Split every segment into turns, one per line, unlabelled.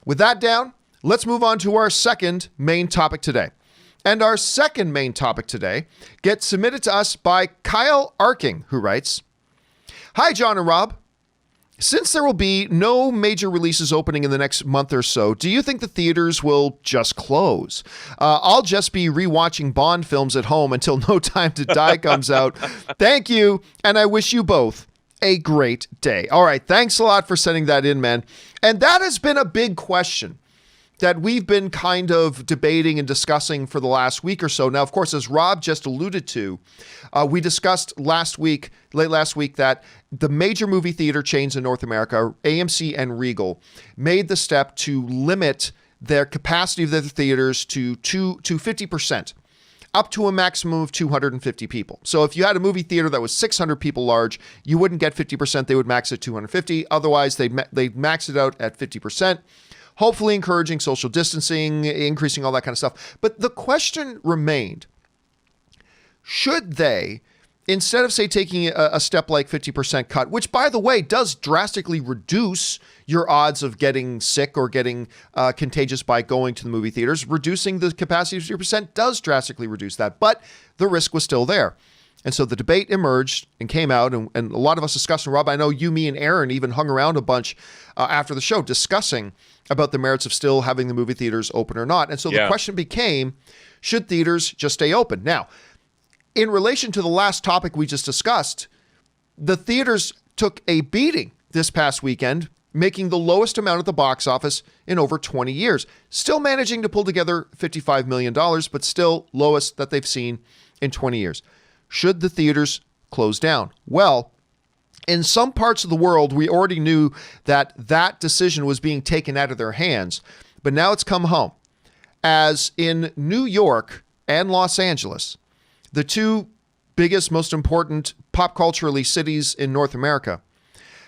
With that down, let's move on to our second main topic today. And our second main topic today gets submitted to us by Kyle Arking, who writes, "Hi, John and Rob. Since there will be no major releases opening in the next month or so, do you think the theaters will just close? I'll just be rewatching Bond films at home until No Time to Die comes out. Thank you, and I wish you both a great day." All right, thanks a lot for sending that in, man. And that has been a big question that we've been kind of debating and discussing for the last week or so. Now, of course, as Rob just alluded to, we discussed late last week, that the major movie theater chains in North America, AMC and Regal, made the step to limit their capacity of their theaters to 50%, up to a maximum of 250 people. So if you had a movie theater that was 600 people large, you wouldn't get 50%. They would max it 250. Otherwise, they'd max it out at 50%. Hopefully encouraging social distancing, increasing all that kind of stuff. But the question remained, should they, instead of, say, taking a step like 50% cut, which, by the way, does drastically reduce your odds of getting sick or getting contagious by going to the movie theaters, reducing the capacity to 50% does drastically reduce that, but the risk was still there. And so the debate emerged and came out, and a lot of us discussed, and Rob, I know you, me, and Aaron even hung around a bunch after the show discussing about the merits of still having the movie theaters open or not. And so the question became, should theaters just stay open? Now, in relation to the last topic we just discussed, the theaters took a beating this past weekend, making the lowest amount at the box office in over 20 years. Still managing to pull together $55 million, but still lowest that they've seen in 20 years. Should the theaters close down? Well, in some parts of the world, we already knew that that decision was being taken out of their hands, but now it's come home. As in New York and Los Angeles, the two biggest, most important pop culturally cities in North America,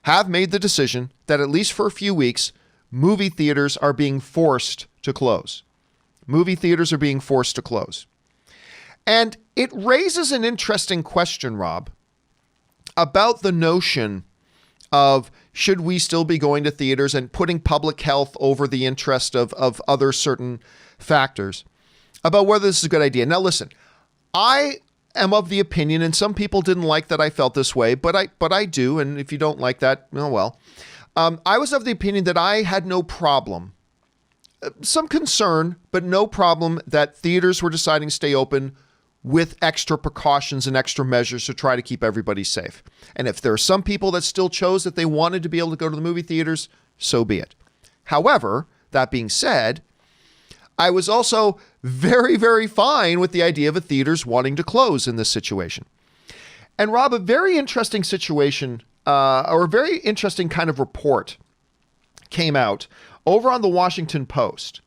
have made the decision that at least for a few weeks, movie theaters are being forced to close. Movie theaters are being forced to close. And it raises an interesting question, Rob, about the notion of should we still be going to theaters and putting public health over the interest of other certain factors, about whether this is a good idea. Now, listen, I am of the opinion, and some people didn't like that I felt this way, but I do, and if you don't like that, oh well. I was of the opinion that I had no problem, some concern, but no problem that theaters were deciding to stay open with extra precautions and extra measures to try to keep everybody safe. And if there are some people that still chose that they wanted to be able to go to the movie theaters, so be it. However, that being said, I was also very, very fine with the idea of a theaters wanting to close in this situation. And Rob, a very interesting situation, or a very interesting kind of report came out over on the Washington Post.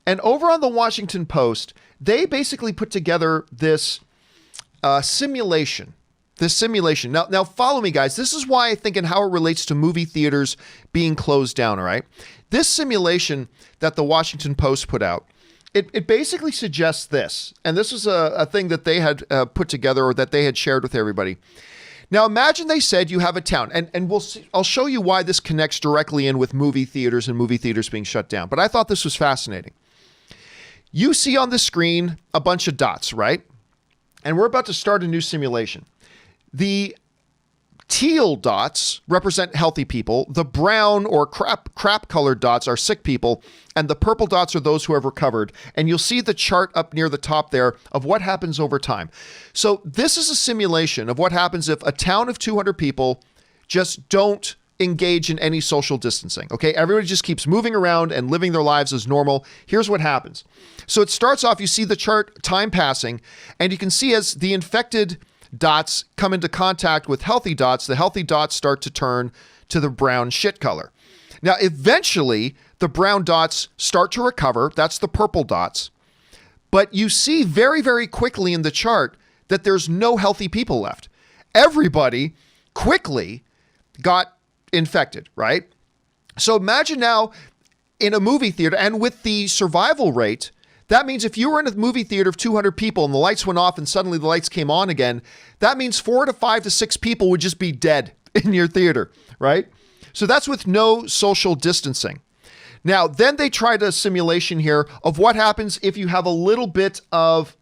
And over on the Washington Post, they basically put together this simulation. Now follow me, guys. This is why I think and how it relates to movie theaters being closed down, all right? This simulation that the Washington Post put out, it basically suggests this. And this was a thing that they had put together, or that they had shared with everybody. Now imagine they said you have a town, and we'll see, I'll show you why this connects directly in with movie theaters and movie theaters being shut down. But I thought this was fascinating. You see on the screen a bunch of dots, right? And we're about to start a new simulation. The teal dots represent healthy people. The brown or crap colored dots are sick people. And the purple dots are those who have recovered. And you'll see the chart up near the top there of what happens over time. So this is a simulation of what happens if a town of 200 people just don't engage in any social distancing. Okay, everybody just keeps moving around and living their lives as normal. Here's what happens. So it starts off, you see the chart, time passing, and you can see as the infected dots come into contact with healthy dots, the healthy dots start to turn to the brown shit color. Now, eventually, the brown dots start to recover. That's the purple dots. But you see very, very quickly in the chart that there's no healthy people left. Everybody quickly got infected, right? So imagine now in a movie theater, and with the survival rate, that means if you were in a movie theater of 200 people and the lights went off and suddenly the lights came on again, that means 4 to 5 to 6 people would just be dead in your theater, right? So that's with no social distancing. Now, then they tried a simulation here of what happens if you have a little bit of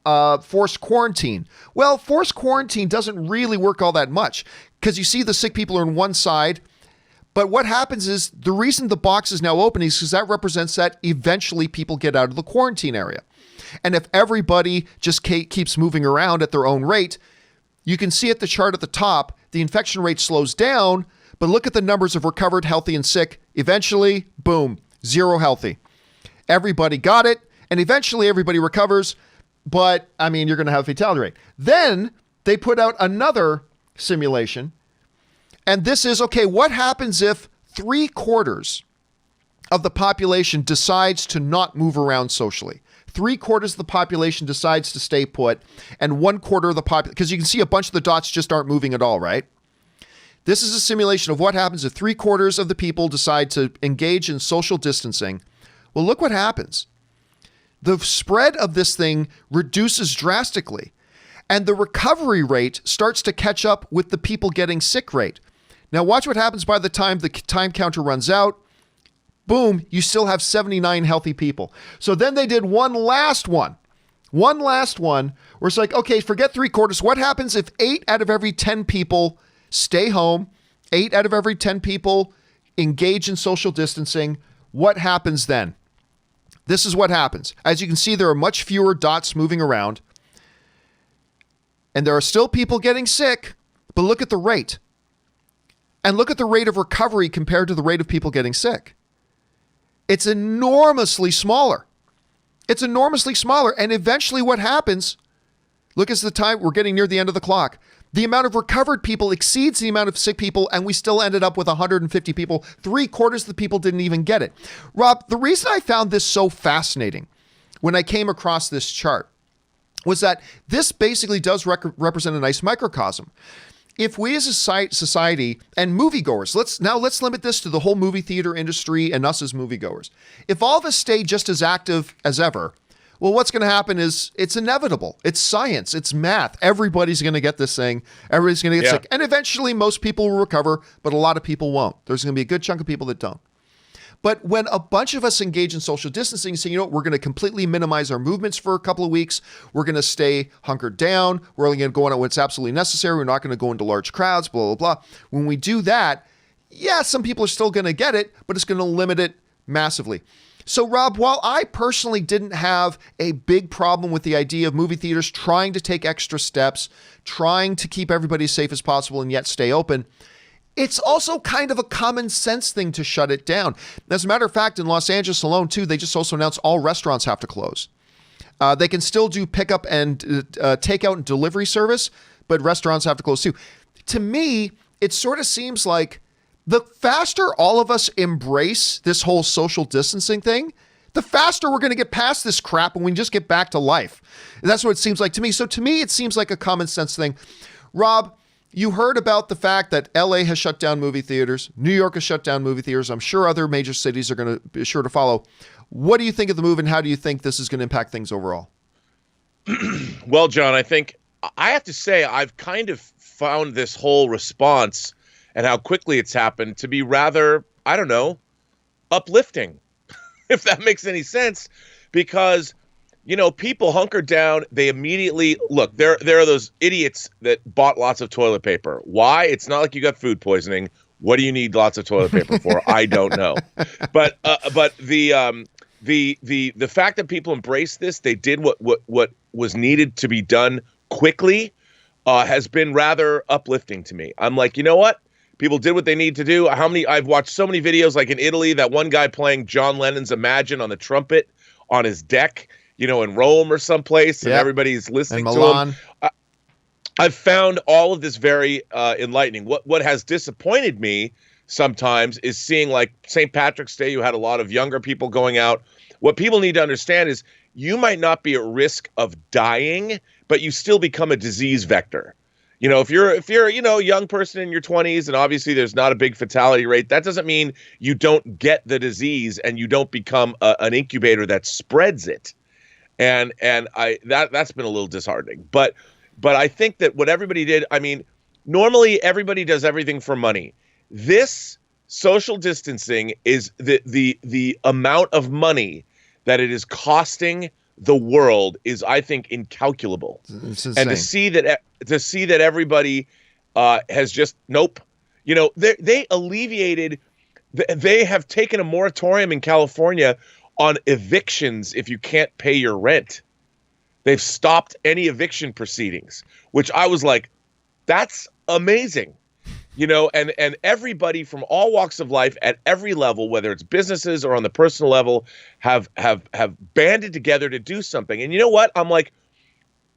forced quarantine. Well, forced quarantine doesn't really work all that much because you see the sick people are on one side. But what happens is the reason the box is now open is because that represents that eventually people get out of the quarantine area. And if everybody just keeps moving around at their own rate, you can see at the chart at the top, the infection rate slows down, but look at the numbers of recovered, healthy, and sick. Eventually, boom, zero healthy. Everybody got it, and eventually everybody recovers, but, I mean, you're going to have a fatality rate. Then they put out another simulation, and this is, okay, what happens if 3/4 of the population decides to not move around socially? 3/4 of the population decides to stay put, and 1/4 of the population, because you can see a bunch of the dots just aren't moving at all, right? This is a simulation of what happens if 3/4 of the people decide to engage in social distancing. Well, look what happens. The spread of this thing reduces drastically, and the recovery rate starts to catch up with the people getting sick rate. Now, watch what happens by the time the time counter runs out. Boom, you still have 79 healthy people. So then they did one last one where it's like, okay, forget 3/4. What happens if 8 out of every 10 people stay home, 8 out of every 10 people engage in social distancing? What happens then? This is what happens. As you can see, there are much fewer dots moving around, and there are still people getting sick, but look at the rate. And look at the rate of recovery compared to the rate of people getting sick. It's enormously smaller. It's enormously smaller. And eventually what happens, look at the time, we're getting near the end of the clock. The amount of recovered people exceeds the amount of sick people, and we still ended up with 150 people. 3/4 of the people didn't even get it. Rob, the reason I found this so fascinating when I came across this chart was that this basically does represent a nice microcosm. If we as a society and moviegoers, let's limit this to the whole movie theater industry and us as moviegoers. If all of us stay just as active as ever, well, what's going to happen is it's inevitable. It's science. It's math. Everybody's going to get this thing. Everybody's going to get sick. And eventually most people will recover, but a lot of people won't. There's going to be a good chunk of people that don't. But when a bunch of us engage in social distancing, say, you know what, we're going to completely minimize our movements for a couple of weeks. We're going to stay hunkered down. We're only going to go on what's absolutely necessary. We're not going to go into large crowds, blah, blah, blah. When we do that, yeah, some people are still going to get it, but it's going to limit it massively. So, Rob, while I personally didn't have a big problem with the idea of movie theaters trying to take extra steps, trying to keep everybody as safe as possible and yet stay open, it's also kind of a common sense thing to shut it down. As a matter of fact, in Los Angeles alone, too, they just also announced all restaurants have to close. They can still do pickup and takeout and delivery service, but restaurants have to close, too. To me, it sort of seems like the faster all of us embrace this whole social distancing thing, the faster we're going to get past this crap and we just get back to life. And that's what it seems like to me. So to me, it seems like a common sense thing. Rob, you heard about the fact that LA has shut down movie theaters. New York has shut down movie theaters. I'm sure other major cities are going to be sure to follow. What do you think of the move, and how do you think this is going to impact things overall?
Well, John, I think I have to say I've kind of found this whole response and how quickly it's happened to be rather, I don't know, uplifting, if that makes any sense, because you know, people hunkered down. They immediately look. There are those idiots that bought lots of toilet paper. Why? It's not like you got food poisoning. What do you need lots of toilet paper for? I don't know. But the fact that people embraced this, they did what was needed to be done quickly, has been rather uplifting to me. I'm like, you know what? People did what they need to do. I've watched so many videos, like in Italy, that one guy playing John Lennon's Imagine on the trumpet on his deck, you know, in Rome or someplace, and everybody's listening to him. I've found all of this very enlightening. What has disappointed me sometimes is seeing, like, St. Patrick's Day, you had a lot of younger people going out. What people need to understand is you might not be at risk of dying, but you still become a disease vector. You know, if you're you know, a young person in your 20s, and obviously there's not a big fatality rate, that doesn't mean you don't get the disease and you don't become an incubator that spreads it. And that's been a little disheartening. But I think that what everybody did, I mean, normally everybody does everything for money. This social distancing is the amount of money that it is costing the world is, I think, incalculable.
It's
And
insane.
to see that everybody has just nope. They alleviated. They have taken a moratorium in California on evictions if you can't pay your rent. They've stopped any eviction proceedings, which I was like, that's amazing. And everybody from all walks of life at every level, whether it's businesses or on the personal level, have banded together to do something. And you know what? I'm like,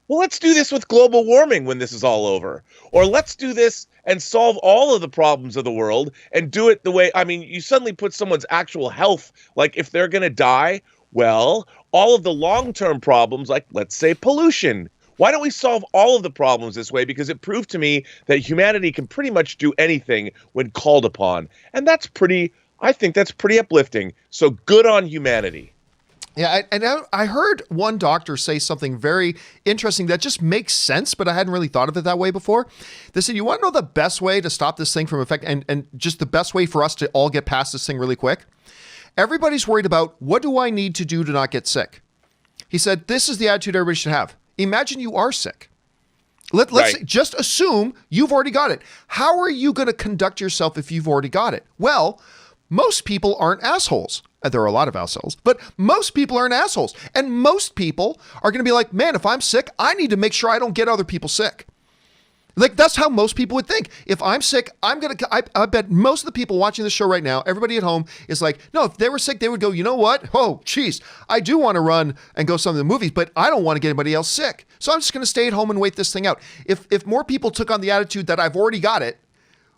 well, let's do this with global warming when this is all over. Or let's do this and solve all of the problems of the world and do it the way, I mean, you suddenly put someone's actual health, like if they're going to die, well, all of the long-term problems, like let's say pollution. Why don't we solve all of the problems this way? Because it proved to me that humanity can pretty much do anything when called upon. And I think that's pretty uplifting. So good on humanity.
Yeah, and I heard one doctor say something very interesting that just makes sense, but I hadn't really thought of it that way before. They said, you want to know the best way to stop this thing from affecting, and just the best way for us to all get past this thing really quick? Everybody's worried about, what do I need to do to not get sick? He said, this is the attitude everybody should have. Imagine you are sick. Let's just assume you've already got it. How are you going to conduct yourself if you've already got it? Well, most people aren't assholes. There are a lot of assholes, but most people aren't assholes. And most people are going to be like, man, if I'm sick, I need to make sure I don't get other people sick. Like, that's how most people would think. If I'm sick, I bet most of the people watching this show right now, everybody at home is like, no, if they were sick, they would go, you know what? Oh, geez, I do want to run and go some of the movies, but I don't want to get anybody else sick. So I'm just going to stay at home and wait this thing out. If more people took on the attitude that I've already got it,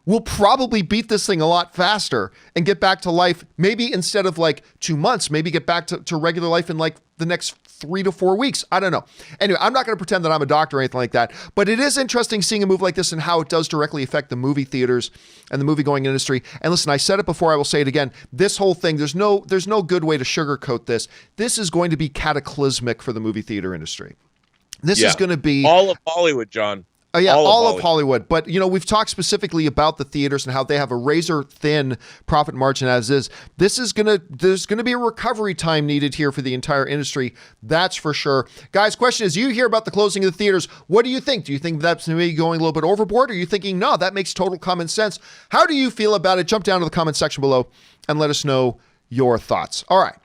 we'll probably beat this thing a lot faster and get back to life. Maybe instead of like 2 months, maybe get back to regular life in like the next 3 to 4 weeks. I don't know. Anyway, I'm not going to pretend that I'm a doctor or anything like that, but it is interesting seeing a move like this and how it does directly affect the movie theaters and the movie going industry. And listen, I said it before, I will say it again. This whole thing, there's no good way to sugarcoat this. This is going to be cataclysmic for the movie theater industry. This is going to be
all of Hollywood, John.
Oh yeah, all of Hollywood. But, we've talked specifically about the theaters and how they have a razor thin profit margin as is. There's going to be a recovery time needed here for the entire industry. That's for sure. Guys, question is, you hear about the closing of the theaters. What do you think? Do you think that's maybe going a little bit overboard? Or are you thinking, no, that makes total common sense? How do you feel about it? Jump down to the comment section below and let us know your thoughts. All right.